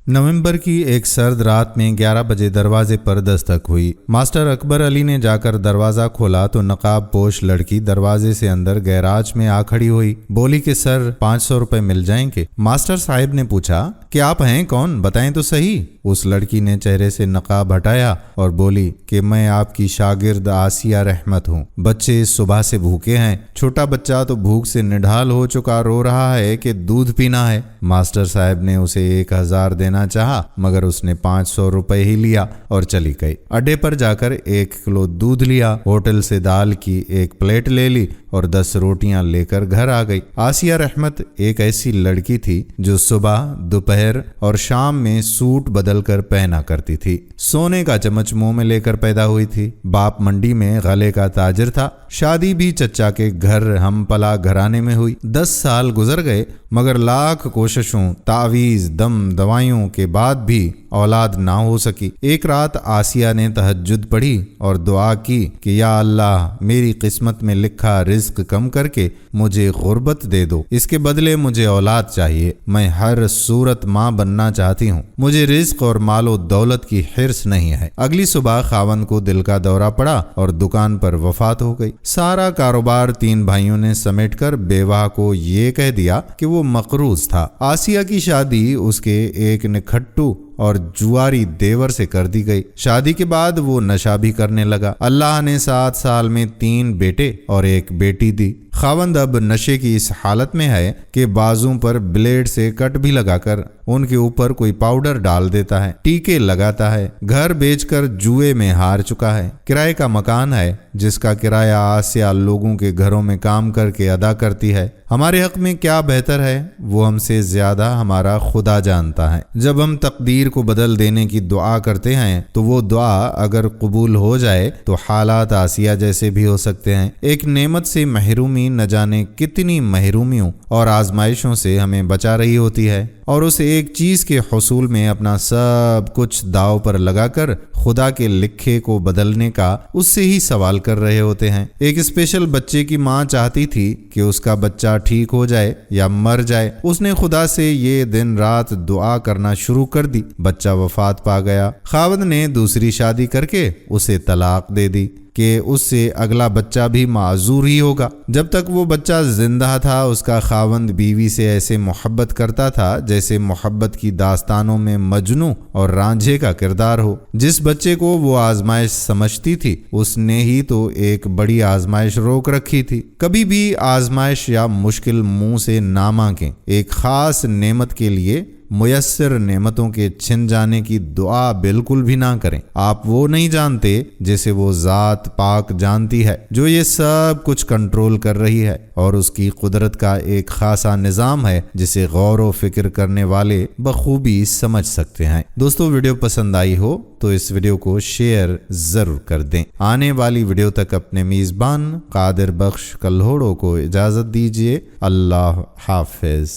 नवंबर की एक सर्द रात में 11 बजे दरवाजे पर दस्तक हुई। मास्टर अकबर अली ने जाकर दरवाज़ा खोला तो नकाब पोश लड़की दरवाजे से अंदर गैराज में आ खड़ी हुई। बोली कि सर 500 रुपए मिल जाएंगे। मास्टर साहब ने पूछा कि आप हैं कौन, बताएं तो सही। उस लड़की ने चेहरे से नकाब हटाया और बोली कि मैं आपकी शागिर्द आसिया रहमत हूँ। बच्चे इस सुबह से भूखे हैं। छोटा बच्चा तो भूख से निढाल हो चुका रो रहा है कि दूध पीना है। मास्टर साहब ने उसे 1000 देना चाहा, मगर उसने 500 रुपए ही लिया और चली गई। अड्डे पर जाकर 1 किलो दूध लिया, होटल से दाल की 1 प्लेट ले ली और 10 रोटियां लेकर घर आ गई। आसिया रहमत एक ऐसी लड़की थी जो सुबह, दोपहर और शाम में सूट बदल कर पहना करती थी। सोने का चम्मच मुंह में लेकर पैदा हुई थी। बाप मंडी में गले का ताजिर था। शादी भी चच्चा के घर हम पला घराने में हुई। 10 साल गुजर गए, मगर लाख कोशिशों, तावीज़, दम दवाइयों के बाद भी औलाद ना हो सकी। एक रात आसिया ने तहज्जुद पढ़ी और दुआ की कि या अल्लाह, मेरी किस्मत में लिखा रिज्क कम करके मुझे गुर्बत दे दो। इसके बदले मुझे औलाद चाहिए। मैं हर सूरत माँ बनना चाहती हूँ। मुझे रिज्क और मालो दौलत की हिर्स नहीं है। अगली सुबह खावन को दिल का दौरा पड़ा और दुकान पर वफात हो गई। सारा कारोबार 3 भाइयों ने समेटकर बेवा को ये कह दिया कि वो मकरूज था। आसिया की शादी उसके एक निखट्टू और जुआरी देवर से कर दी गई। शादी के बाद वो नशा भी करने लगा। अल्लाह ने 7 साल में 3 बेटे और 1 बेटी दी। खावंद अब नशे की इस हालत में है कि बाजू पर ब्लेड से कट भी लगाकर उनके ऊपर कोई पाउडर डाल देता है, टीके लगाता है। घर बेचकर जुए में हार चुका है। किराए का मकान है जिसका किराया आसिया लोगों के घरों में काम करके अदा करती है। हमारे हक में क्या बेहतर है वो हमसे ज्यादा हमारा खुदा जानता है। जब हम तकदीर को बदल देने की दुआ करते हैं तो वो दुआ अगर कबूल हो जाए तो हालात आसिया जैसे भी हो सकते हैं। एक नेमत से महरूमी न जाने कितनी महरूमियों और आजमाइशों से हमें बचा रही होती है, और उस एक चीज के हुसूल में अपना सब कुछ दाव पर लगाकर खुदा के लिखे को बदलने का उससे ही सवाल कर रहे होते हैं। एक स्पेशल बच्चे की माँ चाहती थी कि उसका बच्चा ठीक हो जाए या मर जाए। उसने खुदा से ये दिन रात दुआ करना शुरू कर दी। बच्चा वफात पा गया। खावंद ने दूसरी शादी करके उसे तलाक दे दी कि उससे अगला बच्चा भी माजूर ही होगा। जब तक वो बच्चा जिंदा था उसका खावंद बीवी से ऐसे मोहब्बत करता था जैसे मोहब्बत की दास्तानों में मजनू और रांझे का किरदार हो। जिस बच्चे को वो आजमाइश समझती थी उसने ही तो एक बड़ी आजमाइश रोक रखी थी। कभी भी आजमाइश या मुश्किल मुंह से ना मांगें। एक खास नेमत के लिए मुयस्सर नेमतों के छिन जाने की दुआ बिल्कुल भी ना करें। आप वो नहीं जानते जिसे वो ज़ात पाक जानती है, जो ये सब कुछ कंट्रोल कर रही है, और उसकी कुदरत का एक खासा निज़ाम है जिसे गौर व फिक्र करने वाले बखूबी समझ सकते हैं। दोस्तों, वीडियो पसंद आई हो तो इस वीडियो को शेयर ज़रूर कर दें। आने वाली वीडियो तक अपने मेज़बान कादिर बख्श कल्होड़ो को इजाज़त दीजिए। अल्लाह हाफिज़।